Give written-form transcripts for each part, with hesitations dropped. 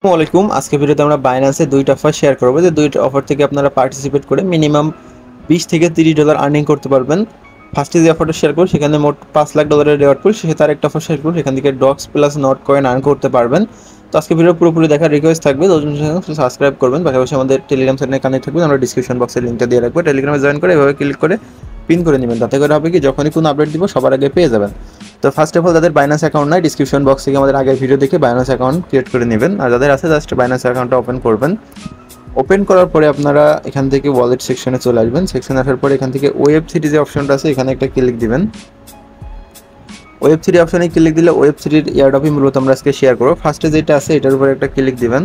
আসসালামাইকুম। আজকে ভিডিওতে আমরা বাইন্যান্সে দুইটা অফার শেয়ার করবো, যে দুইটা অফার থেকে আপনারা পার্টিসিপেট করে মিনিমাম $20 থেকে $30 আর্নিং করতে পারবেন। ফার্স্টে যে অফারটা শেয়ার করবো সেখানে মোট $5 লাখ রেওয়ার্ড পুল, সে তার একটা অফার শেয়ার করবো, সেখান থেকে Dogs plus Notcoin earn করতে পারবেন। তো আজকে ভিডিও পুরোপুরি দেখার রিকোয়েস্ট থাকবে, সাবস্ক্রাইব করবেন, পাশাপাশি আমাদের টেলিগ্রাম চ্যানেলে কানেক্ট থাকবেন। আমরা ডিসক্রিপশন বক্সের লিঙ্কটা দিয়ে রাখবো, টেলিগ্রামে জয়েন করে এভাবে ক্লিক করে পিন করে নেবেন। তাতে করে হবে কি, যখনই কোনো আপডেট দিব সবার আগে পেয়ে যাবেন। তো ফার্স্ট অফ অল, যাদের বাইন্যান্স অ্যাকাউন্ট নাই, ডিসক্রিপশন বক্স থেকে আমাদের আগের ভিডিও দেখে বাইন্যান্স অ্যাকাউন্ট ক্রিয়েট করে নেবেন। আর যাদের আছে, জাস্ট বাইন্যান্স অ্যাকাউন্টটা ওপেন করবেন। ওপেন করার পরে আপনারা এখান থেকে ওয়ালেট সেকশনে চলে আসবেন। সেকশনে আসার পরে এখান থেকে ওয়েব3 যে অপশনটা আছে এখানে একটা ক্লিক দিবেন। ওয়েব3 অপশনে ক্লিক দিলে ওয়েব3 এয়ারড্রপই মূলত আমরা আজকে শেয়ার করবো। ফার্স্টে যেটা আছে এটার উপরে একটা ক্লিক দিবেন।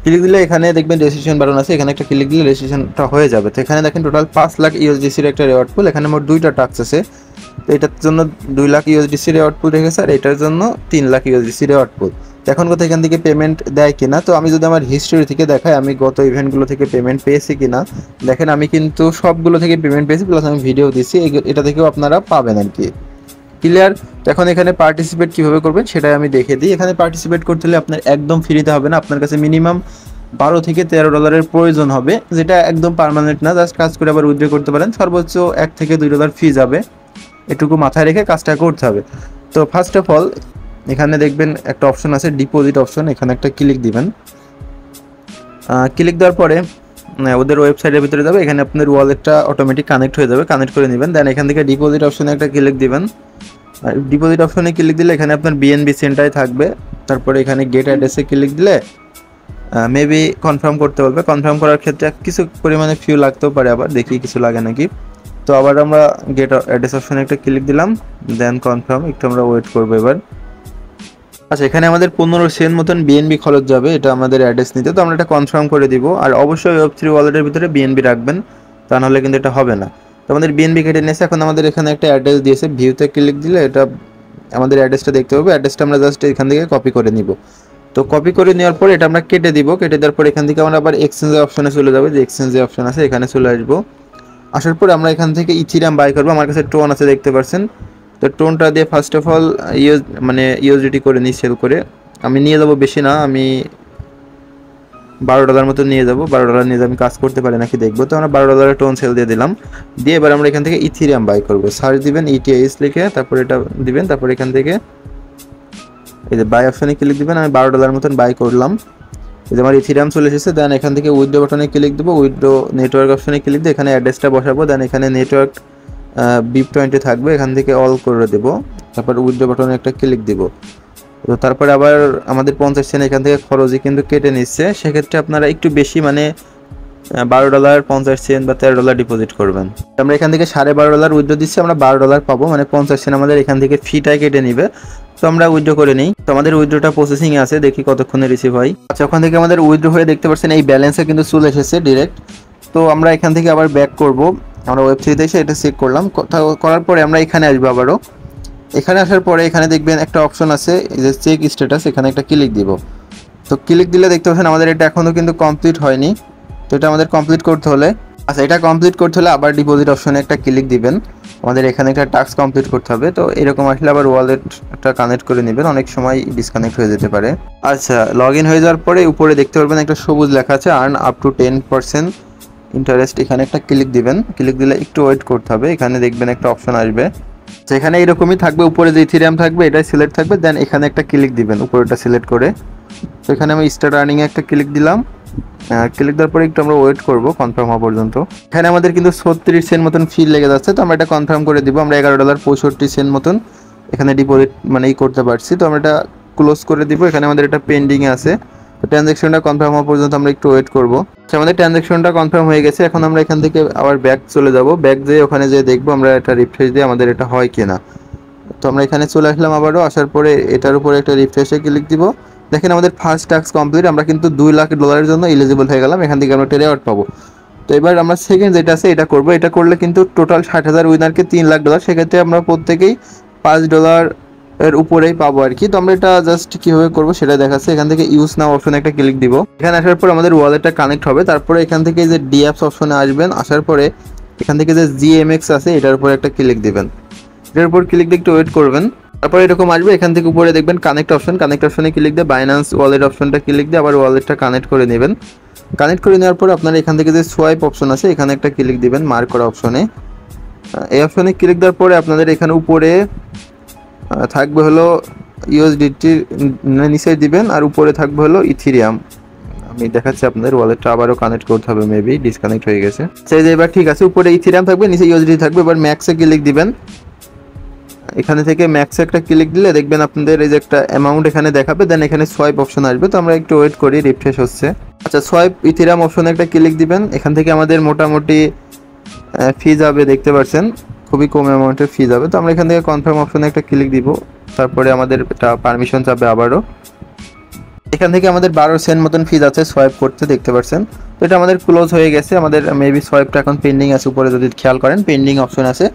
ক্লিক দিলে এখানে দেখবেন রেজিস্ট্রেশন বাটন আছে, এখানে একটা ক্লিক দিলে রেজিস্ট্রেশনটা হয়ে যাবে। তো এখানে দেখেন টোটাল 5 লাখ ইউএসডিসির একটা রেওয়ার্ড পুল, এখানে মোট দুইটা টাস্ক আছে। তো এটার জন্য 2 লাখ ইউএসডিসি রেওয়ার্ড পুল রেখেছে, আর এটার জন্য 3 লাখ ইউএসডিসি রেওয়ার্ড পুল। এখন কথা এখান থেকে পেমেন্ট দেয় কিনা, তো আমি যদি আমার হিস্ট্রি থেকে দেখাই আমি গত ইভেন্টগুলো থেকে পেমেন্ট পেয়েছি কিনা, দেখেন আমি কিন্তু সবগুলো থেকে পেমেন্ট পেয়েছি, প্লাস আমি ভিডিও দিচ্ছি, এটা থেকেও আপনারা পাবেন আর কি। ক্লিয়ার? তো এখন এখানে পার্টিসিপেট কীভাবে করবেন সেটাই আমি দেখে দিই। এখানে পার্টিসিপেট করতে হলে আপনার একদম ফ্রিতে হবে না, আপনার কাছে মিনিমাম $12 থেকে $13 প্রয়োজন হবে, যেটা একদম পার্মানেন্ট না, জাস্ট কাজ করে আবার উইথড্র করতে পারেন। সর্বোচ্চ $1 থেকে $2 ফি যাবে, এটুকু মাথায় রেখে কাজটা করতে হবে। তো ফার্স্ট অফ অল এখানে দেখবেন একটা অপশন আছে ডিপোজিট অপশন, এখানে একটা ক্লিক দিবেন। ক্লিক দেওয়ার পরে ওদের ওয়েবসাইটের ভিতরে যাবে, এখানে আপনার ওয়ালেটটা অটোমেটিক কানেক্ট হয়ে যাবে, কানেক্ট করে নেবেন। দেন এখান থেকে ডিপোজিট অপশনে একটা ক্লিক দিবেন। আর ডিপোজিট অপশনে ক্লিক দিলে এখানে আপনার বিএনবি সেন্টারে থাকবে। তারপরে এখানে গেট অ্যাড্রেসে ক্লিক দিলে মেবি কনফার্ম করতে বলবে। কনফার্ম করার ক্ষেত্রে কিছু পরিমাণে ফিউ লাগতেও পারে, আবার দেখি কিছু লাগে নাকি। তো আবার আমরা গেট অ্যাড্রেস অপশনে একটা ক্লিক দিলাম, দেন কনফার্ম। একটু আমরা ওয়েট করবো এবার। আচ্ছা, এখানে আমাদের 15 সেন্ট মতন বিএনবি খরচ যাবে এটা আমাদের অ্যাড্রেস নিতে, তো আমরা এটা কনফার্ম করে দিব। আর অবশ্যই ওয়েব3 ওয়ালেটের ভিতরে বিএনবি রাখবেন, তা নাহলে কিন্তু এটা হবে না। তো আমাদের বিএনবি কেটে নিয়েছে, এখন আমাদের এখানে একটা অ্যাড্রেস দিয়েছে, ভিউতে ক্লিক দিলে এটা আমাদের অ্যাড্রেসটা দেখতে হবে। অ্যাড্রেসটা আমরা জাস্ট এখান থেকে কপি করে নিব। তো কপি করে নেওয়ার পর এটা আমরা কেটে দিব। কেটে দেওয়ার পর এখান থেকে আমরা আবার এক্সচেঞ্জের অপশনে চলে যাবো, যে এক্সচেঞ্জের অপশন আছে এখানে চলে আসবো। আসার পর আমরা এখান থেকে ইথিরিয়াম বাই করবো। আমার কাছে টোন আছে, দেখতে পাচ্ছেন। তো টোনটা দিয়ে ফার্স্ট অফ অল ইউএসডিটি করে নিই, সেল করে। আমি নিয়ে যাব বেশি না, আমি $12 মতো নিয়ে যাব। $12 নিয়ে আমি কাজ করতে পারি নাকি দেখবো। তো আমরা $12 টোন সেল দিয়ে দিলাম। দিয়ে এবার আমরা এখান থেকে ইথিরিয়াম বাই করবো। সার্চ দিবেন ইটিএস লিখে, তারপর এটা দিবেন। তারপর এখান থেকে এই যে বাই অপশনে ক্লিক দিবেন। আমি $12 মতন বাই করলাম। এই যে আমার ইথিরিয়াম চলে এসেছে। দেন এখান থেকে উইথড্র বাটনে ক্লিক দেবো। উইথড্র নেটওয়ার্ক অপশনে ক্লিক দিয়ে এখানে অ্যাড্রেসটা বসাবো। দেন এখানে নেটওয়ার্ক BIP20 থাকবে, এখান থেকে অল করে দেবো। তারপর উইথড্র বাটনে একটা ক্লিক দিব। তো তারপরে আবার আমাদের 50 সেন্ট এখান থেকে খরচই কিন্তু কেটে নিচ্ছে। সেক্ষেত্রে আপনারা একটু বেশি, মানে $12, 50 সেন্ট বা $13 ডিপোজিট করবেন। আমরা এখান থেকে $12.5 উইথড্র দিচ্ছি, আমরা $12 পাবো, মানে 50 সেন্ট আমাদের এখান থেকে ফিটাই কেটে নিবে। তো আমরা উইথড্র করে নিই। তো আমাদের উইথড্রটা প্রসেসিংয়ে আছে, দেখি কতক্ষণে রিসিভ হয়। আচ্ছা, ওখান থেকে আমাদের উইথড্র হয়ে দেখতে পাচ্ছেন এই ব্যালেন্সে কিন্তু চলে এসেছে ডিরেক্ট। তো আমরা এখান থেকে আবার ব্যাক করব। আমরা ওয়েবসাইটে এসে এটা চেক করলাম, করার পরে আমরা এখানে আসবো আবারও। এখানে আসার পরে এখানে দেখবেন একটা অপশন আছে, এই যে চেক স্ট্যাটাস, এখানে একটা ক্লিক দিব। তো ক্লিক দিলে দেখতে পাচ্ছেন আমাদের এটা এখনও কিন্তু কমপ্লিট হয়নি। তো এটা আমাদের কমপ্লিট করতে হলে, আচ্ছা এটা কমপ্লিট করতে হলে আবার ডিপোজিট অপশনে একটা ক্লিক দিবেন। আমাদের এখানে একটা টাস্ক কমপ্লিট করতে হবে। তো এরকম আসলে আবার ওয়ালেটটা কানেক্ট করে নেবেন, অনেক সময় ডিসকানেক্ট হয়ে যেতে পারে। আচ্ছা, লগ ইন হয়ে যাওয়ার পরে উপরে দেখতে পারবেন একটা সবুজ লেখা আছে আর্ন আপ টু 10% ইন্টারেস্ট, এখানে একটা ক্লিক দিবেন। ক্লিক দিলে একটু ওয়েট করতে হবে, এখানে দেখবেন একটা অপশন আসবে, সেখানে এরকমই থাকবে, উপরে যে ইথিরিয়াম থাকবে এটাই সিলেক্ট থাকবে। দেন এখানে একটা ক্লিক দিবেন উপরেটা সিলেক্ট করে। তো এখানে আমি স্টার্ট আর্নিংয়ে একটা ক্লিক দিলাম। ক্লিক দেওয়ার পরে একটু আমরা ওয়েট করব কনফার্ম হওয়া পর্যন্ত। এখানে আমাদের কিন্তু 36 সেন্ট মতন ফি লেগে যাচ্ছে, তো আমরা এটা কনফার্ম করে দিব। আমরা $11.65 মতন এখানে ডিপোজিট মানে করতে পারছি। তো আমরা এটা ক্লোজ করে দিব। এখানে আমাদের এটা পেন্ডিংয়ে আছে। তো ট্রানজ্যাকশনটা কনফার্ম হওয়া পর্যন্ত আমরা একটু ওয়েট করব। আমাদের ট্রানজ্যাকশনটা কনফার্ম হয়ে গেছে। এখন আমরা এখান থেকে আবার ব্যাক চলে যাব। ব্যাক যেয়ে ওখানে যেয়ে দেখবো আমরা এটা রিফ্রেশ দিয়ে আমাদের এটা হয় কিনা। তো আমরা এখানে চলে আসলাম আবারও। আসার পরে এটার উপরে একটা রিফ্রেশে ক্লিক দিব। দেখেন আমাদের ফার্স্ট টাস্ক কমপ্লিট, আমরা কিন্তু $2 লাখ জন্য এলিজিবল হয়ে গেলাম। এখান থেকে আমরা রেওয়ার্ড পাবো। তো এবার আমরা সেকেন্ড যেটা আছে এটা করবো। এটা করলে কিন্তু টোটাল 60,000 উইনারকে $3 লাখ, সেক্ষেত্রে আমরা প্রত্যেকেই $5 এর উপরেই পাবো আর কি। তো আমরা এটা জাস্ট কীভাবে করবো সেটা দেখাচ্ছে। এখান থেকে ইউজ নাও অপশনে একটা ক্লিক দিব। এখানে আসার পর আমাদের ওয়ালেটটা কানেক্ট হবে। তারপরে এখান থেকে যে ডিঅ্যাপস অপশনে আসবেন। আসার পরে এখান থেকে যে GMX আছে এটার উপরে একটা ক্লিক দিবেন। এটার উপর ক্লিক দিয়ে একটু ওয়েট করবেন। তারপর এরকম আসবে, এখান থেকে উপরে দেখবেন কানেক্ট অপশন, কানেক্ট অপশনে ক্লিক দিয়ে বাইন্যান্স ওয়ালেট অপশনটা ক্লিক দিয়ে আবার ওয়ালেটটা কানেক্ট করে নেবেন। কানেক্ট করে নেওয়ার পর আপনার এখান থেকে যে সোয়াইপ অপশন আছে এখানে একটা ক্লিক দিবেন মার্ক করা অপশনে। এই অপশনে ক্লিক দেওয়ার পরে আপনাদের এখানে উপরে থাকবে হলো ইউএসডিটি নিচে দিবেন, আর উপরে থাকবে হলো ইথিরিয়াম। আমি দেখাচ্ছি আপনাদের, ওয়ালেটটা আবারও কানেক্ট করতে হবে, মেবি ডিসকানেক্ট হয়ে গেছে। সেই যে এবার ঠিক আছে, উপরে ইথিরিয়াম থাকবে, নিচে ইউএসডি থাকবে। এবার ম্যাক্সে ক্লিক দিবেন, এখানে থেকে ম্যাক্সে একটা ক্লিক দিলে দেখবেন আপনাদের এই যে একটা অ্যামাউন্ট এখানে দেখাবে, দেন এখানে সোয়াইপ অপশন আসবে। তো আমরা একটু ওয়েট করি, রিফ্রেশ হচ্ছে। আচ্ছা, সোয়াইপ ইথিরিয়াম অপশনে একটা ক্লিক দিবেন, এখান থেকে আমাদের মোটামুটি ফি যাবে, দেখতে পাচ্ছেন খুবই কম অ্যামাউন্টের ফি যাবে। তো আমরা এখান থেকে কনফার্ম অপশনে একটা ক্লিক দিব, তারপরে আমাদের এটা পারমিশন চাবে আবারও। এখান থেকে আমাদের 12 সেন্ট মতন ফিজ আছে সোয়াইপ করতে, দেখতে পাচ্ছেন। তো এটা আমাদের ক্লোজ হয়ে গেছে, আমাদের মেবি সোয়াইপটা এখন পেন্ডিং আছে, উপরে যদি খেয়াল করেন পেন্ডিং অপশন আছে।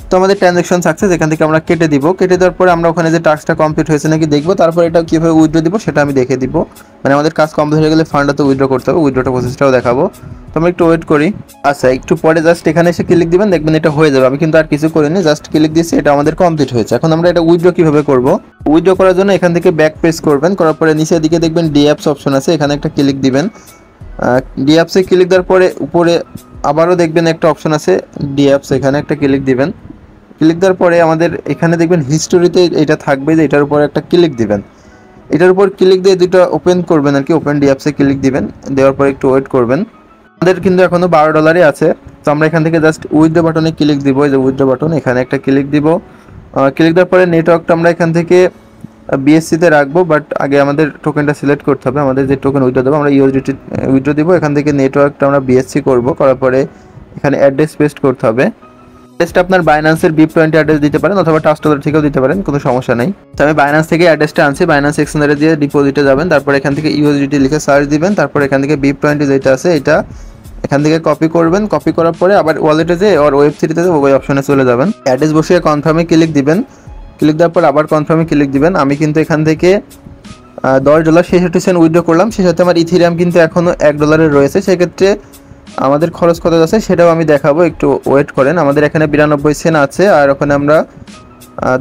তো আমাদের ট্রানজ্যাকশন সাকসেস, এখান থেকে আমরা কেটে দিব। কেটে দেওয়ার পরে আমরা ওখানে যে টাস্কটা কমপ্লিট হয়েছে নাকি দেখবো, তারপর এটা কীভাবে উইথড্র দিব সেটা আমি দেখে দিব। মানে আমাদের কাজ কমপ্লিট হয়ে গেলে ফান্ডটা তো উইথড্র করতে হবে, উইথড্রটা প্রসেসটাও দেখাবো। তো আমরা একটু ওয়েট করি। আচ্ছা, একটু পরে জাস্ট এখানে এসে ক্লিক দিবেন, দেখবেন এটা হয়ে যাবে। আমি কিন্তু আর কিছু করিনি, জাস্ট ক্লিক দিয়েছি, এটা আমাদের কমপ্লিট হয়েছে। এখন আমরা এটা উইথড্র কীভাবে করব? উইথড্র করার জন্য এখান থেকে ব্যাক প্রেস করবেন, করার পরে নিচের দিকে দেখবেন ডি অ্যাপস অপশন আছে, এখানে একটা ক্লিক দিবেন। ডি অ্যাপসে ক্লিক দেওয়ার পরে উপরে আবারও দেখবেন একটা অপশন আছে ডি অ্যাপস, এখানে একটা ক্লিক দিবেন। ক্লিক দেওয়ার পরে আমাদের এখানে দেখবেন হিস্টোরিতে এটা থাকবে, যে এটার উপর একটা ক্লিক দিবেন। এটার উপর ক্লিক দিয়ে দুটো ওপেন করবেন আর কি, ওপেন ডি অ্যাপসে ক্লিক দিবেন, দেওয়ার পরে একটু ওয়েট করবেন। আমাদের কিন্তু এখনো $12 আছে। তো আমরা এখান থেকে জাস্ট উইথড্র বাটনে ক্লিক দিব, এই যে উইথড্র বাটন, এখানে একটা ক্লিক দিব। ক্লিক দেওয়ার পরে নেটওয়ার্কটা আমরা এখান থেকে বিএসসিতে রাখবো, বাট আগে আমাদের টোকেনটা সিলেক্ট করতে হবে। আমাদের যে টোকেন উইথড্র দেবো, আমরা ইউএসডিটি উইথড্র দিব, এখান থেকে নেটওয়ার্কটা আমরা বিএসসি করব। করার পরে এখানে অ্যাড্রেস পেস্ট করতে হবে। অ্যাড্রেসটা আপনার বাইন্যান্সের BIP20 অ্যাড্রেস দিতে পারেন, অথবা ট্রাস্টওয়ালেট থেকেও দিতে পারেন, কোনো সমস্যা নেই। তো আমি বাইন্যান্স থেকে অ্যাড্রেসটা আনছি, বাইন্যান্স এক্সচেঞ্জারে দিয়ে ডিপোজিটে যাবেন, তারপর এখান থেকে ইউএসডিটি লিখে সার্চ দিবেন, তারপর এখান থেকে BIP20 যেটা আছে এটা এখান থেকে কপি করবেন। কপি করার পরে আবার ওয়ালেটে যে আর ওয়েব3তে ওই অপশনে চলে যাবেন, অ্যাড্রেস বসিয়ে কনফার্মে ক্লিক দিবেন। ক্লিক দেওয়ার পর আবার কনফার্মে ক্লিক দিবেন। আমি কিন্তু এখান থেকে $10.66 উইথড্র করলাম, সেই সাথে আমার ইথিরিয়াম কিন্তু এখনও $1 রয়েছে। সেক্ষেত্রে আমাদের খরচ কত আছে সেটাও আমি দেখাবো, একটু ওয়েট করেন। আমাদের এখানে 92 সেন্ট আছে, আর ওখানে আমরা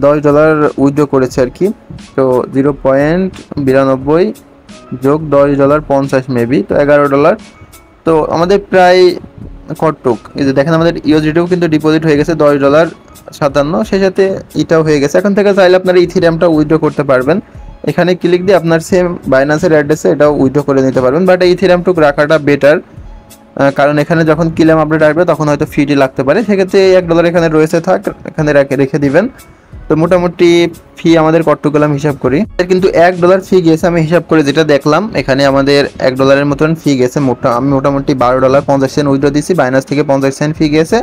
$10 উইথড্র করেছি আর কি। তো 0.92 যোগ $10.50 মেবি, তো $11। তো আমাদের প্রায় কটুক, এই যে দেখেন আমাদের ইউএসডিটিও কিন্তু ডিপোজিট হয়ে গেছে $10.57, সেই সাথে এটাও হয়ে গেছে। এখন থেকে চাইলে আপনারা ইথিরিয়ামটা উইথড্র করতে পারবেন, এখানে ক্লিক দিয়ে আপনার সেম বাইন্যান্সের অ্যাড্রেসে এটাও উইথড্র করে নিতে পারবেন। বাট এই ইথিরিয়ামটুক রাখাটা বেটার, কারণ এখানে যখন ক্লেম আপডেট আসবে তখন হয়তো ফিটি লাগতে পারে। সেক্ষেত্রে $1 এখানে রয়েছে, থাক, এখানে রেখে দিবেন। তো মোটামুটি ফি আমাদের কতটুকু গেলাম হিসাব করি, কিন্তু $1 ফি গেছে। আমি হিসাব করে যেটা দেখলাম, এখানে আমাদের $1 মতন ফি গেছে। আমি মোটামুটি $12.50 উইথড্র দিয়েছি, বাইন্যান্স থেকে 50 সেন্ট ফি গেছে,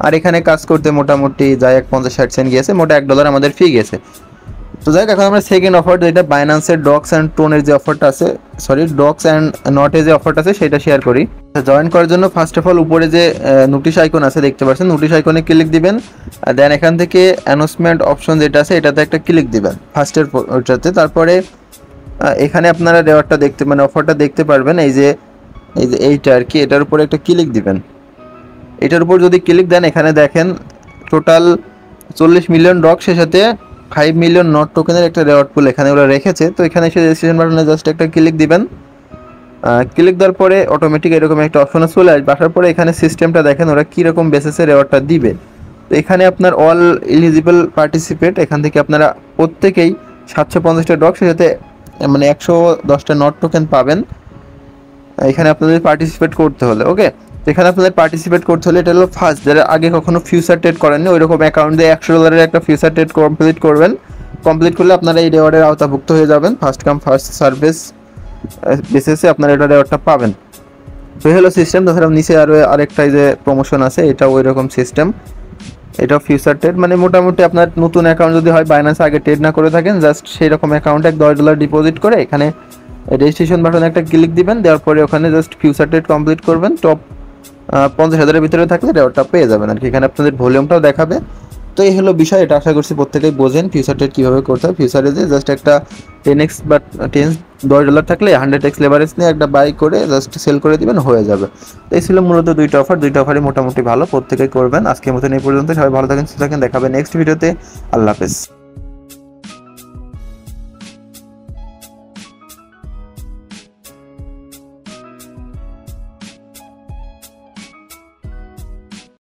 আর এখানে কাজ করতে মোটামুটি যাই 50-60 সেন্ট গিয়েছে, মোটা $1 আমাদের ফি গেছে। তো যাই হোক, এখন আমরা সেকেন্ড অফার যেটা বাইন্যান্সের ডক্স অ্যান্ড টোনের যে অফারটা আছে, সরি ডক্স অ্যান্ড নটের যে অফারটা আছে সেটা শেয়ার করি। জয়েন করার জন্য ফার্স্ট অফ অল উপরে যে নোটিশ আইকন আছে দেখতে পাচ্ছেন, নোটিশ আইকনে ক্লিক দিবেন। দেন এখান থেকে অ্যানাউন্সমেন্ট অপশন যেটা আছে এটাতে একটা ক্লিক দিবেন, ফার্স্টের ওটাতে। তারপরে এখানে আপনারা রেওয়ার্ডটা দেখতে, মানে অফারটা দেখতে পারবেন, এই যে এইটা আর কি, এটার উপরে একটা ক্লিক দিবেন। এটার উপর যদি ক্লিক দেন, এখানে দেখেন টোটাল 40 মিলিয়ন ডক, সে সাথে 5 মিলিয়ন নট টোকেনের একটা রেওয়ার্ড পুল এখানে ওরা রেখেছে। তো এখানে এসে রেজিস্ট্রেশন বাটনে জাস্ট একটা ক্লিক দিবেন। ক্লিক দেওয়ার পরে অটোমেটিক এরকম একটা অপশনে চলে আসবে। আসার পরে এখানে সিস্টেমটা দেখেন ওরা কীরকম বেসিসে রেওয়ার্ডটা দিবে। তো এখানে আপনার অল এলিজিবল পার্টিসিপেট, এখান থেকে আপনারা প্রত্যেকেই 750টা ডক, সেটাতে মানে 110টা নট টোকেন পাবেন। এখানে আপনাদের পার্টিসিপেট করতে হলে, ওকে। তো এখানে আপনাদের পার্টিসিপেট করতে হলে, এটা হলো ফার্স্ট, যারা আগে কখনো ফিউচার ট্রেড করেননি, ওইরকম অ্যাকাউন্ট দিয়ে $100 একটা ফিউচার ট্রেড কমপ্লিট করবেন। কমপ্লিট করলে আপনারা এই রেওয়ার্ডের আওতাভুক্ত হয়ে যাবেন। ফার্স্ট কাম ফার্স্ট সার্ভিস বেসিসে আপনারা এটা রেওয়ার্ডটা পাবেন। তো এই হলো সিস্টেম। তাছাড়া নিচে আরও আরেকটা যে প্রমোশন আছে, এটাও ওই রকম সিস্টেম, এটাও ফিউচার ট্রেড। মানে মোটামুটি আপনার নতুন অ্যাকাউন্ট যদি হয়, বাইন্যান্স আগে ট্রেড না করে থাকেন, জাস্ট সেই রকম অ্যাকাউন্টে $10 ডিপোজিট করে এখানে রেজিস্ট্রেশন বাটনে একটা ক্লিক দিবেন। দেওয়ার পরে ওখানে জাস্ট ফিউচার ট্রেড কমপ্লিট করবেন। টপ 50,000-এর ভিতরে থাকলে রেওয়ার্ডটা পেয়ে যাবেন আর কি। এখানে আপনাদের ভলিউমটাও দেখাবে। তো এই হলো বিষয়, এটা আশা করছি প্রত্যেকেই বোঝেন ফিউচার ট্রেড কীভাবে করতে হয়। ফিউচারে যে জাস্ট একটা 10x বা $10 থাকলে 100x লেভারেজ নিয়ে একটা বাই করে জাস্ট সেল করে দিবেন, হয়ে যাবে। তো এই ছিল মূলত দুইটা অফারই মোটামুটি ভালো, প্রত্যেকেই করবেন। আজকের মতন এই পর্যন্ত, সবাই ভালো থাকেন, সুস্থ থাকেন, দেখাবেন নেক্সট ভিডিওতে। আল্লাহ হাফেজ।